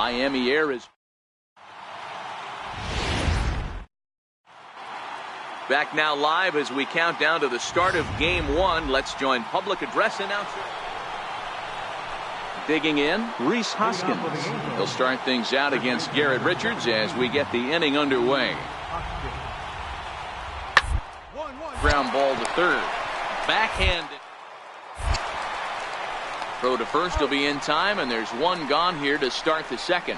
Miami Air is back now live as we count down to the start of Game 1. Let's join public address announcer. Digging in, Rhys Hoskins. He'll start things out against Garrett Richards as we get the inning underway. Ground ball to third. Backhanded. Throw to first will be in time, and there's one gone here to start the second.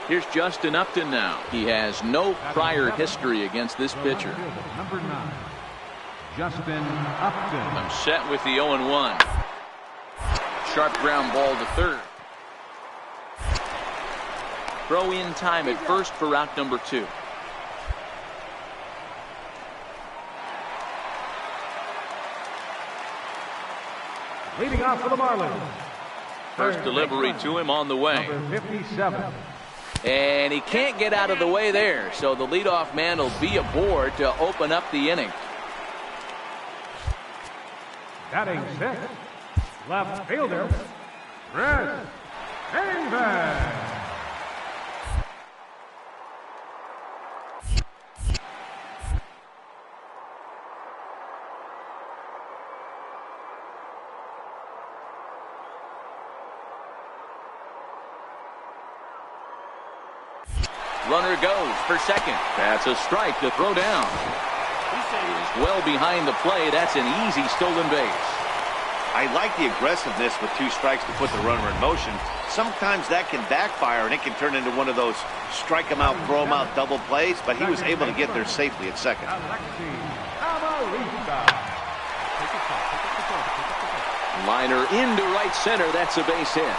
Here's Justin Upton now. He has no prior history against this pitcher. Number 9, Justin Upton. I'm set with the 0-1. Sharp ground ball to third. Throw in time at first for out number 2. Leading off for the Marlins. First delivery to him on the way. Number 57. And he can't get out of the way there, so the leadoff man will be aboard to open up the inning. Batting 6, left fielder, Chris Davis. Runner goes for second. That's a strike to throw down. He's well behind the play. That's an easy stolen base. I like the aggressiveness with 2 strikes to put the runner in motion. Sometimes that can backfire and it can turn into one of those strike him out, throw him out double plays, but he was able to get there safely at second. Liner into right center. That's a base hit.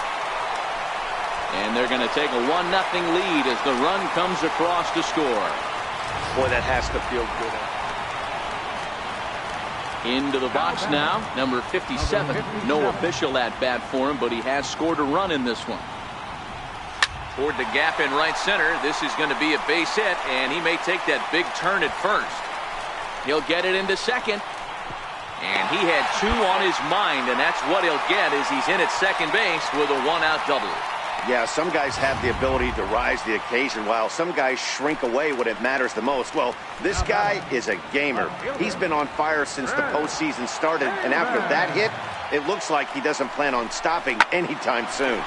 And they're going to take a 1-0 lead as the run comes across to score. Boy, that has to feel good. Into the box now, number 57. No official at bat for him, but he has scored a run in this one. Toward the gap in right center. This is going to be a base hit, and he may take that big turn at first. He'll get it into second. And he had 2 on his mind, and that's what he'll get as he's in at second base with a 1-out double. Yeah, some guys have the ability to rise the occasion while some guys shrink away when it matters the most. Well, this guy is a gamer. He's been on fire since the postseason started, and after that hit, it looks like he doesn't plan on stopping anytime soon.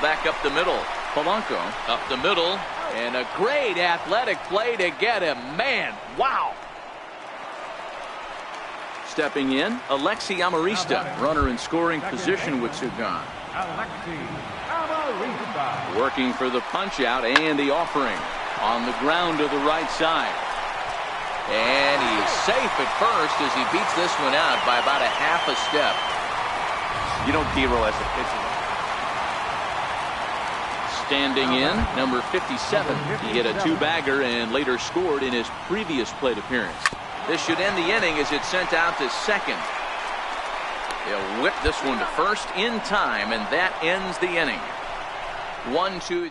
Back up the middle. Polanco up the middle, and a great athletic play to get him. Man, wow. Stepping in, Alexi Amarista, runner in scoring position with 2 gone. Working for the punch out and the offering on the ground to the right side. And he's safe at first as he beats this one out by about a half a step. You don't D-roll as a pitcher. Standing in, number 57. He hit a 2-bagger and later scored in his previous plate appearance. This should end the inning as it's sent out to second. He'll whip this one to first in time, and that ends the inning. 1, 2, 3.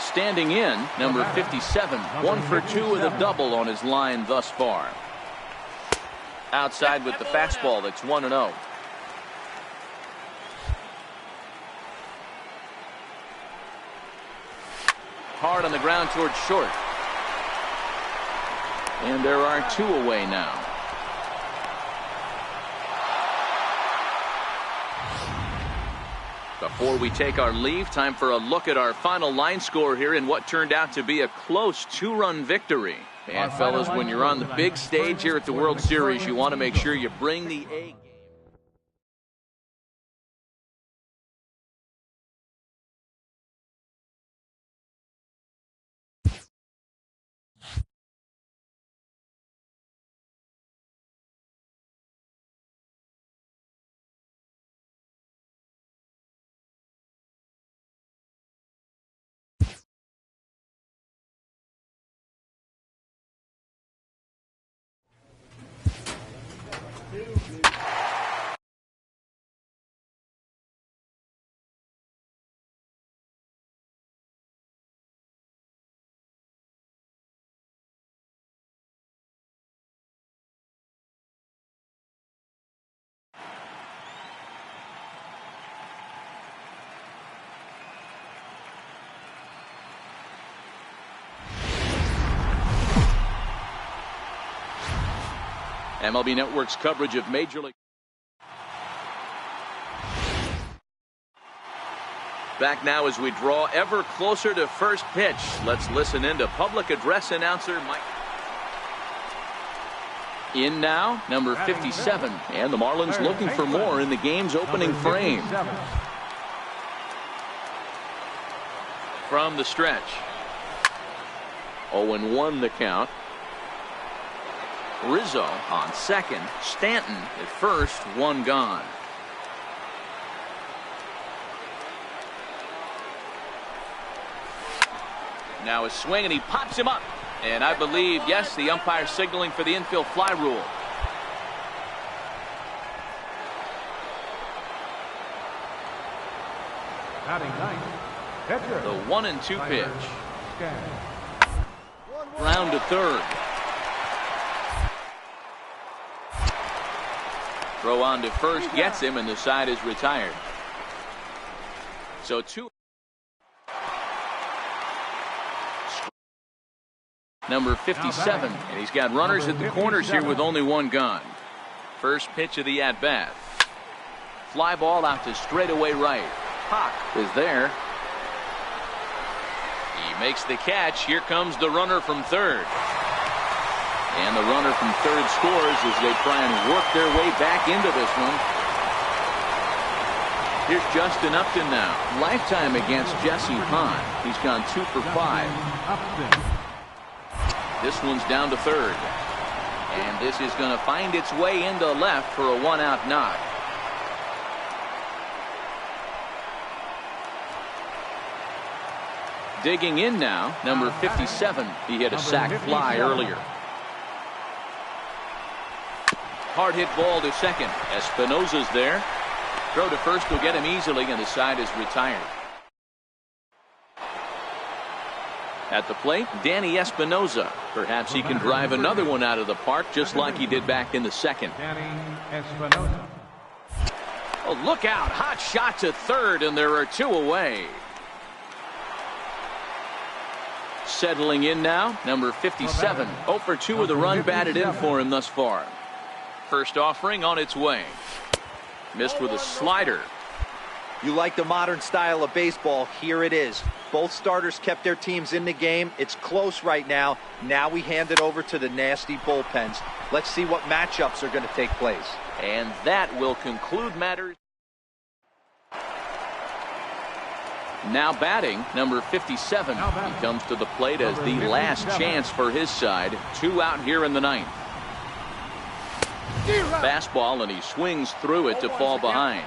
Standing in, number 57. 1 for 2 with a double on his line thus far. Outside with the fastball. That's 1-0. Hard on the ground towards short. And there are 2 away now. Before we take our leave, time for a look at our final line score here in what turned out to be a close 2-run victory. And fellas, when you're on the big stage here at the World Series, you want to make sure you bring the A game. MLB Network's coverage of Major League. Back now as we draw ever closer to first pitch. Let's listen in to public address announcer Mike. In now, number 57. And the Marlins looking for more in the game's opening frame. From the stretch. 0-1 the count. Rizzo on second. Stanton at first. One gone. Now a swing, and he pops him up. And I believe, yes, the umpire signaling for the infield fly rule. Batting ninth, pitcher. The 1-2 pitch. Round to third. Throw on to first gets him, and the side is retired. So two. Number 57, and he's got runners at the corners here with only one gone. First pitch of the at-bat. Fly ball out to straightaway right. Hawk is there. He makes the catch. Here comes the runner from third. And the runner from third scores as they try and work their way back into this one. Here's Justin Upton now. Lifetime against Jesse Hahn. He's gone 2 for 5. This one's down to third. And this is going to find its way into left for a 1-out knock. Digging in now, number 57. He hit a sac fly earlier. Hard hit ball to second. Espinosa's there. Throw to first will get him easily, and the side is retired. At the plate, Danny Espinosa. Perhaps he can drive another one out of the park just like he did back in the second. Danny Espinosa. Oh, look out. Hot shot to third, and there are 2 away. Settling in now, number 57. 0 for 2 with a run batted in for him thus far. First offering on its way. Missed with a slider. You like the modern style of baseball. Here it is. Both starters kept their teams in the game. It's close right now. Now we hand it over to the nasty bullpens. Let's see what matchups are going to take place. And that will conclude matters. Now batting, number 57. He comes to the plate as the last chance for his side. 2 out here in the ninth. Fastball, and he swings through it to fall behind.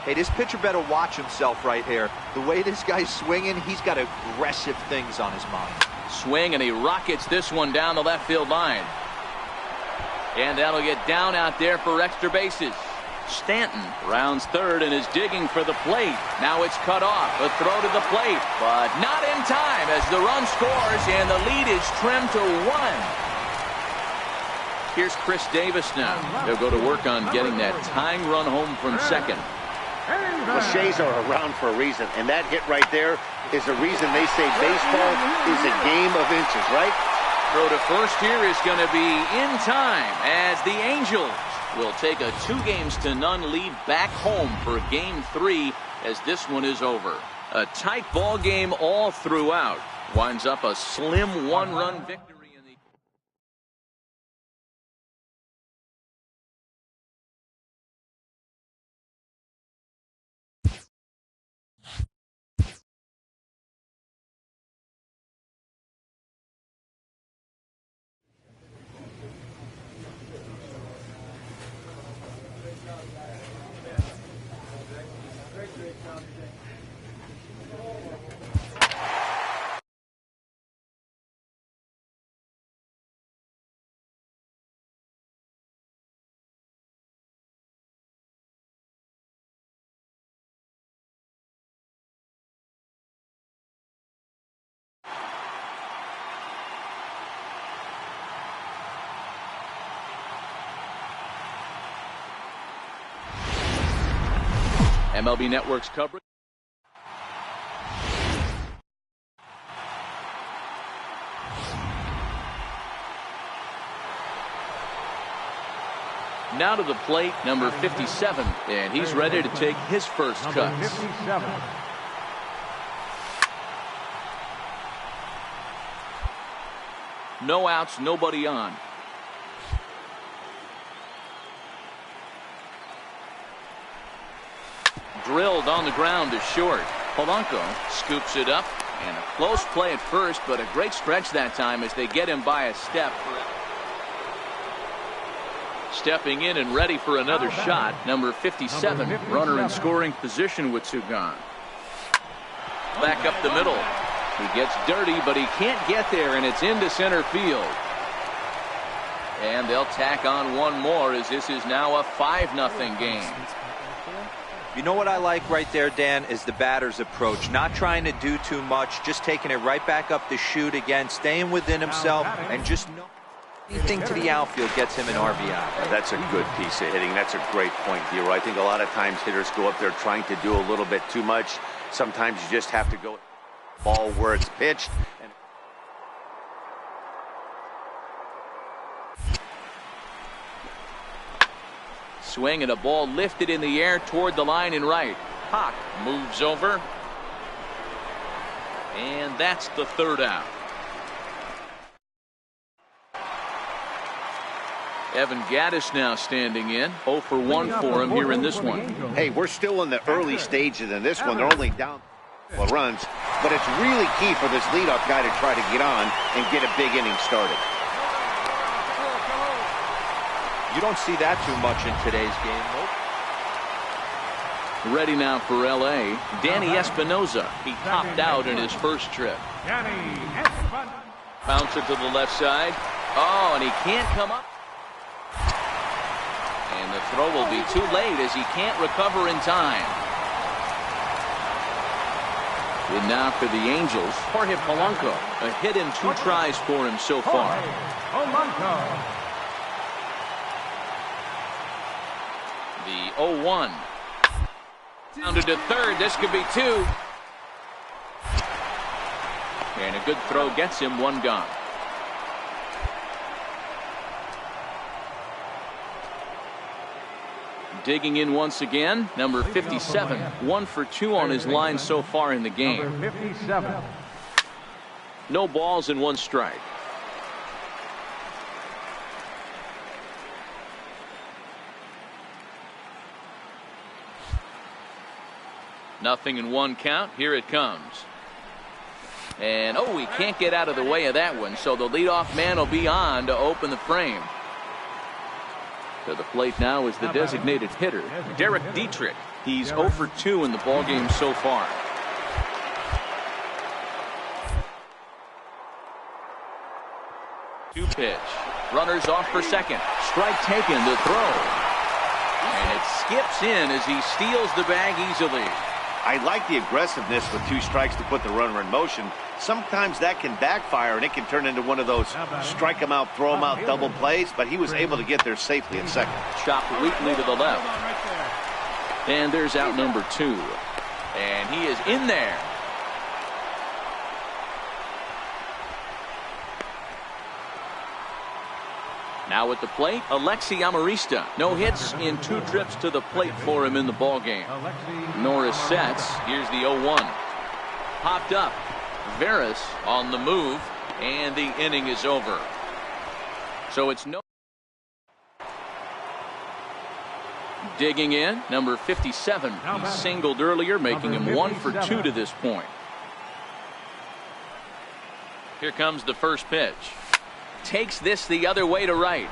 Hey, this pitcher better watch himself right here. The way this guy's swinging, he's got aggressive things on his mind. Swing, and he rockets this one down the left field line. And that'll get down out there for extra bases. Stanton rounds third and is digging for the plate. Now it's cut off. A throw to the plate, but not in time as the run scores, and the lead is trimmed to 1. Here's Chris Davis now. He'll go to work on getting that tying run home from second. Cliches are around for a reason, and that hit right there is the reason they say baseball is a game of inches, right? Throw to first here is going to be in time as the Angels will take a 2-0 lead back home for Game 3 as this one is over. A tight ball game all throughout. Winds up a slim 1-run victory. MLB Network's coverage. Now to the plate, number 57, and he's ready to take his first cuts. 57. No outs, nobody on. Drilled on the ground to short. Polanco scoops it up, and a close play at first, but a great stretch that time as they get him by a step. Stepping in and ready for another shot, number 57, runner in scoring position with two gone. Back up the middle. He gets dirty, but he can't get there, and it's into center field. And they'll tack on one more as this is now a 5-0 game. You know what I like right there, Dan, is the batter's approach. Not trying to do too much, just taking it right back up the chute again, staying within himself, and just anything to the outfield gets him an RBI. That's a good piece of hitting. That's a great point, Hero. I think a lot of times hitters go up there trying to do a little bit too much. Sometimes you just have to go ball where it's pitched. Swing and a ball lifted in the air toward the line and right. Hawk moves over. And that's the third out. Evan Gattis now standing in. 0 for 1 for him here in this one. Hey, we're still in the early stages in this one. They're only down runs, but it's really key for this leadoff guy to try to get on and get a big inning started. You don't see that too much in today's game. Nope. Ready now for L.A. Danny Espinosa. He popped out in his first trip. Bouncer to the left side. Oh, and he can't come up. And the throw will be too late as he can't recover in time. And now for the Angels, Jorge Polanco. A hit in 2 tries for him so far. Polanco. The 0-1. Rounded to third. This could be 2. And a good throw gets him 1 gone. Digging in once again, number 57. 1 for 2 on his line so far in the game. Number 57. No balls and 1 strike. Nothing in 1 count. Here it comes. And oh, he can't get out of the way of that one, so the leadoff man will be on to open the frame. To the plate now is the designated hitter, Derek Dietrich. He's 0 for 2 in the ballgame so far. Two pitch. Runners off for second. Strike taken, the throw. And it skips in as he steals the bag easily. I like the aggressiveness with 2 strikes to put the runner in motion. Sometimes that can backfire and it can turn into one of those strike him out, throw him out double plays, but he was able to get there safely at second. Chopped weakly to the left. And there's out number 2. And he is in there. Now at the plate, Alexi Amarista. No hits in 2 trips to the plate for him in the ballgame. Norris sets. Here's the 0-1. Popped up. Veras on the move, and the inning is over. So it's no. Digging in, number 57. He singled earlier, making him 1 for 2 to this point. Here comes the first pitch. Takes this the other way to right,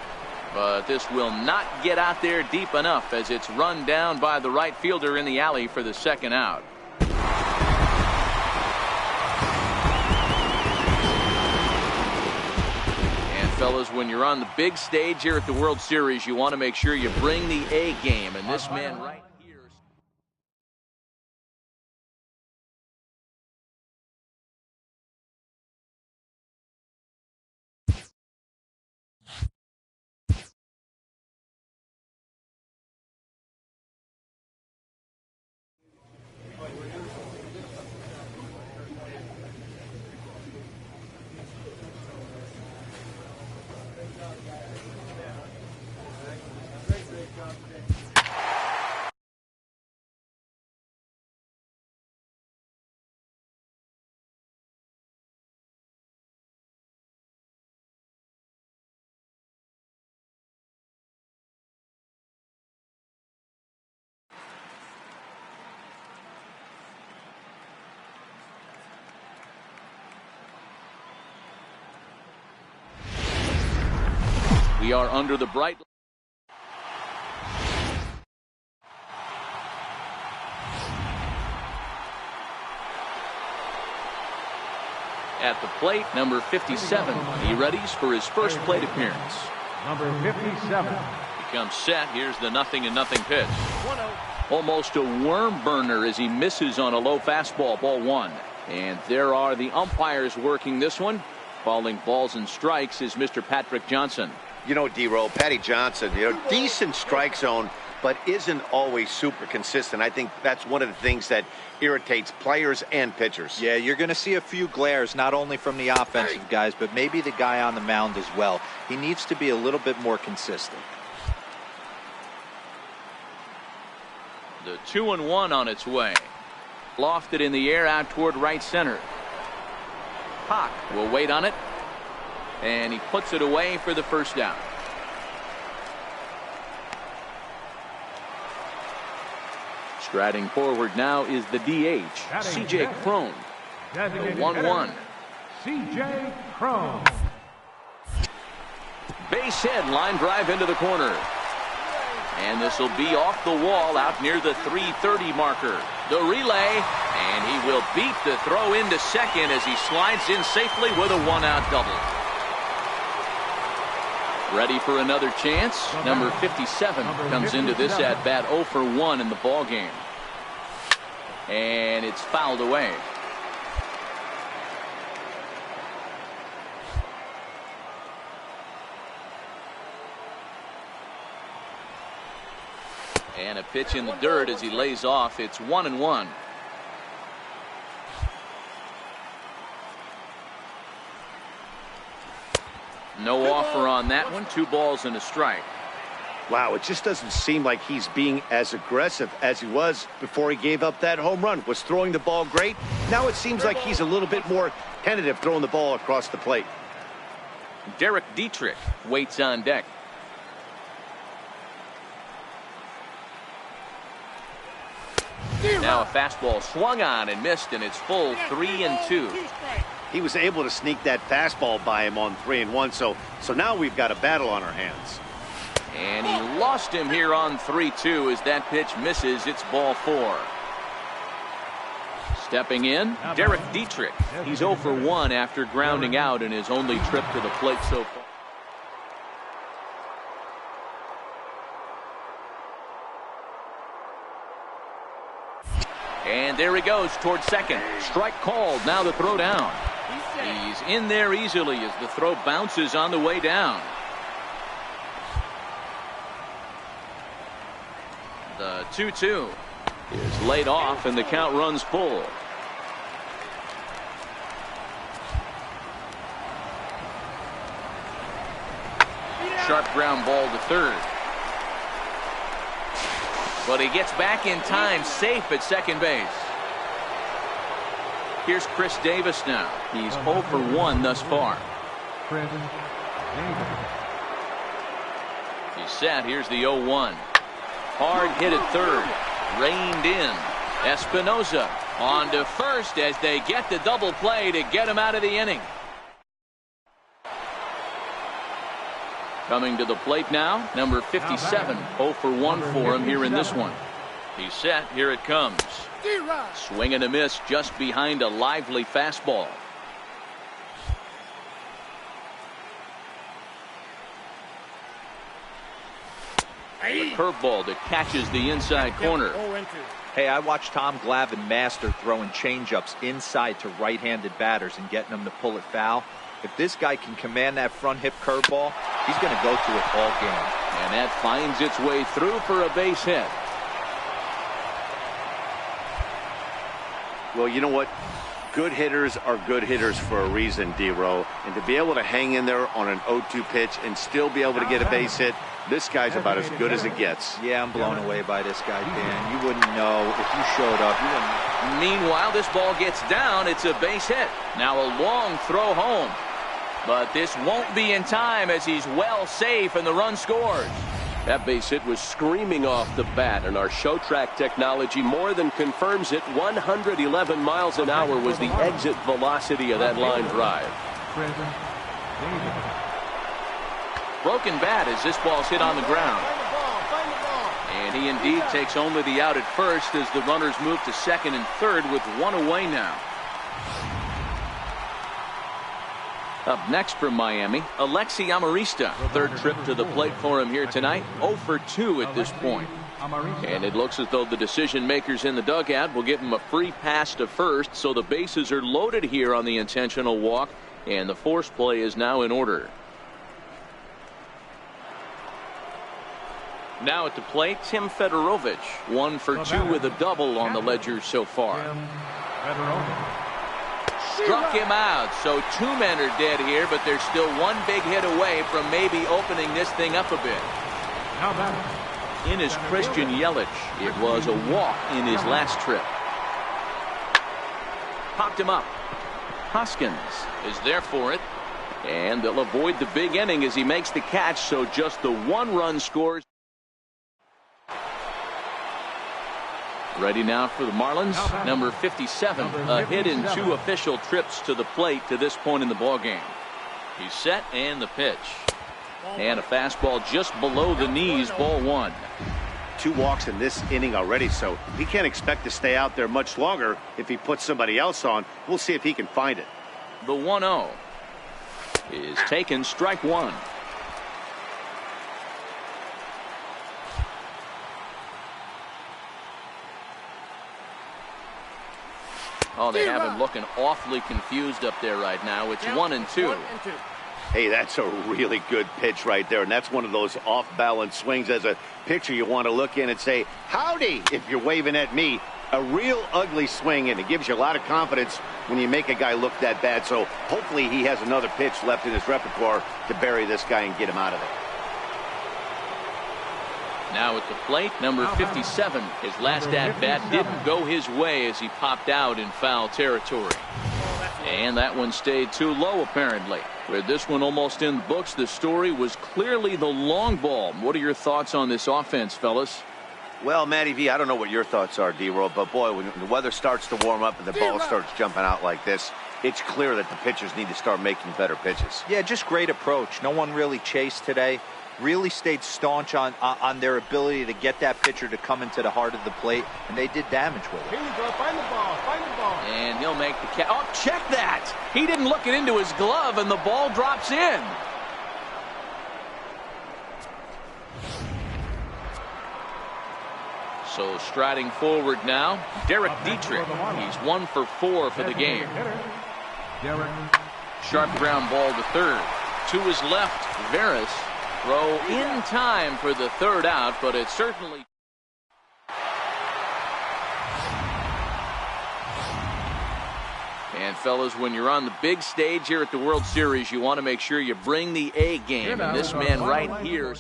but this will not get out there deep enough as it's run down by the right fielder in the alley for the second out. And fellas, when you're on the big stage here at the World Series, you want to make sure you bring the A game, and this man right We are under the bright. At the plate, number 57. He readies for his first plate appearance. Number 57. He comes set. Here's the 0-0 pitch. Almost a worm burner as he misses on a low fastball, ball one. And there are the umpires working this one. Calling balls and strikes is Mr. Patrick Johnson. You know, D-Roll, Patty Johnson, decent strike zone, but isn't always super consistent. I think that's one of the things that irritates players and pitchers. Yeah, you're going to see a few glares, not only from the offensive guys, but maybe the guy on the mound as well. He needs to be a little bit more consistent. The 2-1 on its way. Lofted in the air out toward right center. Hawk will wait on it. And he puts it away for the first down. Striding forward now is the DH, C.J. Cron. The 1-1. C.J. Cron. Base hit, line drive into the corner. And this will be off the wall out near the 330 marker. The relay, and he will beat the throw into second as he slides in safely with a one-out double. Ready for another chance. Number 57 comes into this at bat 0 for 1 in the ball game. And it's fouled away. And a pitch in the dirt as he lays off. It's 1-1. No offer on that one. 2 balls and a strike. Wow, it just doesn't seem like he's being as aggressive as he was before he gave up that home run. Was throwing the ball great. Now it seems like he's a little bit more tentative throwing the ball across the plate. Derek Dietrich waits on deck. Now a fastball swung on and missed, and it's full 3-2. He was able to sneak that fastball by him on 3-1, so now we've got a battle on our hands. And he lost him here on 3-2 as that pitch misses. It's ball 4. Stepping in, Derek Dietrich. He's 0 for 1 after grounding out in his only trip to the plate so far. And there he goes towards second. Strike called. Now the throw down. He's in there easily as the throw bounces on the way down. The 2-2 is laid off and the count runs full. Sharp ground ball to third. But he gets back in time, safe at second base. Here's Chris Davis now. He's 0 for 1 thus far. Chris Davis. He's set. Here's the 0-1. Hard hit at third. Reined in. Espinosa on to first as they get the double play to get him out of the inning. Coming to the plate now, number 57. 0 for 1 for him here in this one. He's set. Here it comes. Swing and a miss just behind a lively fastball. A curveball that catches the inside corner. Hey, I watched Tom Glavine master throwing changeups inside to right-handed batters and getting them to pull it foul. If this guy can command that front hip curveball, he's going to go to it all game. And that finds its way through for a base hit. Well, you know what? Good hitters are good hitters for a reason, D-Row. And to be able to hang in there on an 0-2 pitch and still be able to get a base hit, this guy's about as good as it gets. Yeah, I'm blown away by this guy, Dan. You wouldn't know if you showed up. You wouldn't. Meanwhile, this ball gets down. It's a base hit. Now a long throw home. But this won't be in time as he's well safe and the run scores. That base hit was screaming off the bat, and our show track technology more than confirms it. 111 miles an hour was the exit velocity of that line drive. broken bat as this ball's hit on the ground. And he indeed takes only the out at first as the runners move to second and third with one away now. Up next from Miami, Alexi Amarista. Third trip to the plate for him here tonight. 0 for 2 at this point. And it looks as though the decision makers in the dugout will give him a free pass to first, so the bases are loaded here on the intentional walk, and the force play is now in order. Now at the plate, Tim Fedorovich. 1 for 2 with a double on the ledger so far. Struck him out, so 2 men are dead here, but there's still one big hit away from maybe opening this thing up a bit. In is Christian Yelich. It was a walk in his last trip. Popped him up. Hoskins is there for it, and they'll avoid the big inning as he makes the catch, so just the 1 run scores. Ready now for the Marlins, number 57, a hit in 2 official trips to the plate to this point in the ballgame. He's set, and the pitch. And a fastball just below the knees, ball 1. 2 walks in this inning already, so he can't expect to stay out there much longer if he puts somebody else on. We'll see if he can find it. The 1-0 is taken, strike 1. Oh, they have him looking awfully confused up there right now. It's 1-2. Hey, that's a really good pitch right there, and that's one of those off-balance swings. As a pitcher, you want to look in and say, howdy, if you're waving at me. A real ugly swing, and it gives you a lot of confidence when you make a guy look that bad. So hopefully he has another pitch left in his repertoire to bury this guy and get him out of there. Now at the plate, number 57. His last at-bat didn't go his way as he popped out in foul territory. And that one stayed too low, apparently. With this one almost in the books, the story was clearly the long ball. What are your thoughts on this offense, fellas? Well, Matty V, I don't know what your thoughts are, D-Roll, but boy, when the weather starts to warm up and the ball starts jumping out like this, it's clear that the pitchers need to start making better pitches. Yeah, just great approach. No one really chased today. Really stayed staunch on their ability to get that pitcher to come into the heart of the plate, and they did damage with it. Here you go, find the ball, find the ball. And he'll make the catch. Oh, check that! He didn't look it into his glove, and the ball drops in. So striding forward now, Derek Dietrich. He's 1 for 4 for the game. Sharp ground ball to third. To his left, Veras. Throw in time for the third out, but it certainly. And fellas, when you're on the big stage here at the World Series, you want to make sure you bring the A game, and this man right here.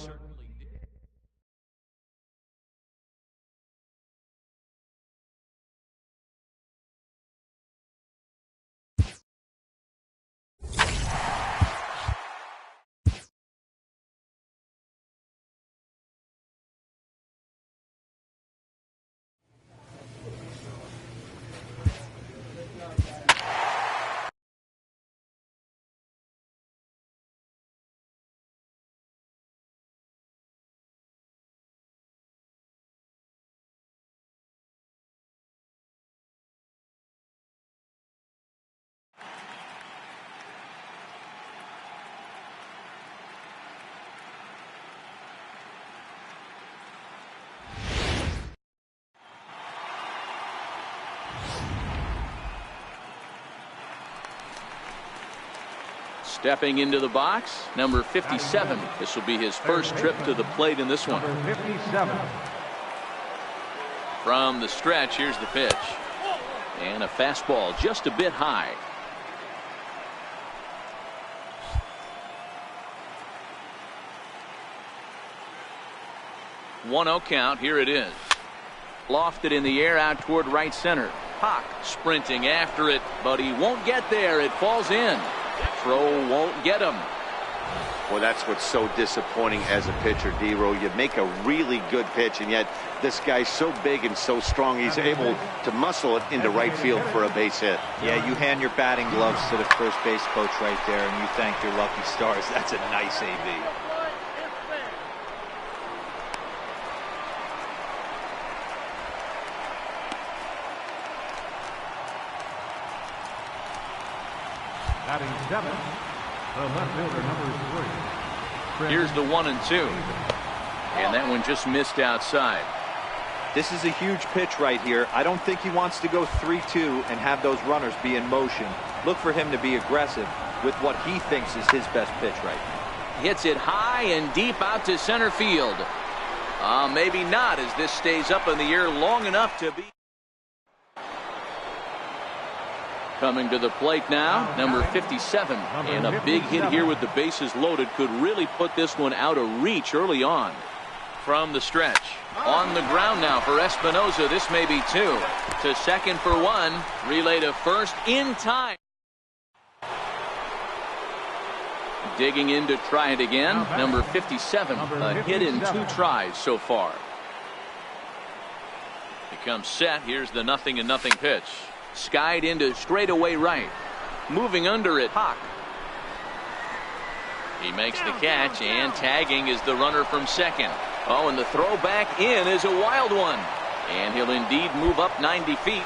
Stepping into the box, number 57. This will be his first trip to the plate in this one. Number 57. From the stretch, here's the pitch. And a fastball just a bit high. 1-0 count. Here it is. Lofted in the air out toward right center. Hawk sprinting after it, but he won't get there. It falls in. Throw won't get him. Well, that's what's so disappointing as a pitcher, D-Row. You make a really good pitch, and yet this guy's so big and so strong, he's able to muscle it into right field for a base hit. Yeah, you hand your batting gloves to the first base coach right there, and you thank your lucky stars. That's a nice AB. Batting 7, the left fielder, number 3. Here's the 1-2. And that one just missed outside. This is a huge pitch right here. I don't think he wants to go 3-2 and have those runners be in motion. Look for him to be aggressive with what he thinks is his best pitch right now. Hits it high and deep out to center field. Maybe not, as this stays up in the air long enough to be. Coming to the plate now, number 57. And a big hit here with the bases loaded could really put this one out of reach early on. From the stretch. On the ground now for Espinosa. This may be 2. To second for 1. Relay to first in time. Digging in to try it again. Number 57. A hit in 2 tries so far. Becomes set. Here's the 0-0 pitch. Skied into straightaway right. Moving under it. Hawk. He makes the catch, and tagging is the runner from second. Oh, and the throw back in is a wild one. And he'll indeed move up 90 feet.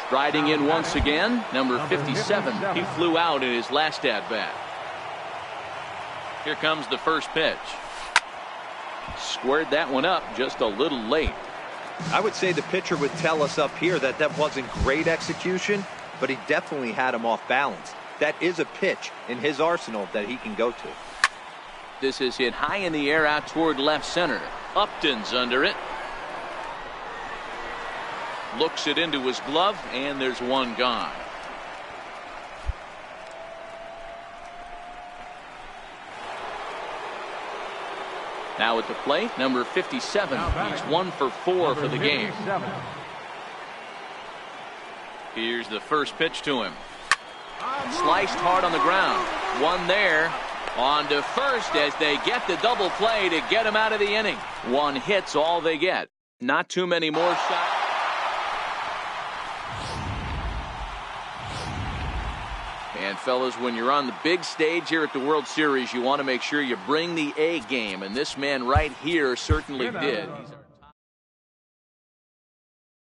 Striding in once again, number 57. He flew out in his last at-bat. Here comes the first pitch. Squared that one up just a little late. I would say the pitcher would tell us up here that that wasn't great execution, but he definitely had him off balance. That is a pitch in his arsenal that he can go to. This is hit high in the air out toward left center. Upton's under it. Looks it into his glove, and there's one gone. Now at the plate, number 57. He's 1 for 4 for the game. Here's the first pitch to him. Sliced hard on the ground. One there. On to first as they get the double play to get him out of the inning. 1 hit's all they get. Not too many more shots. And fellas, when you're on the big stage here at the World Series, you want to make sure you bring the A game, and this man right here certainly did.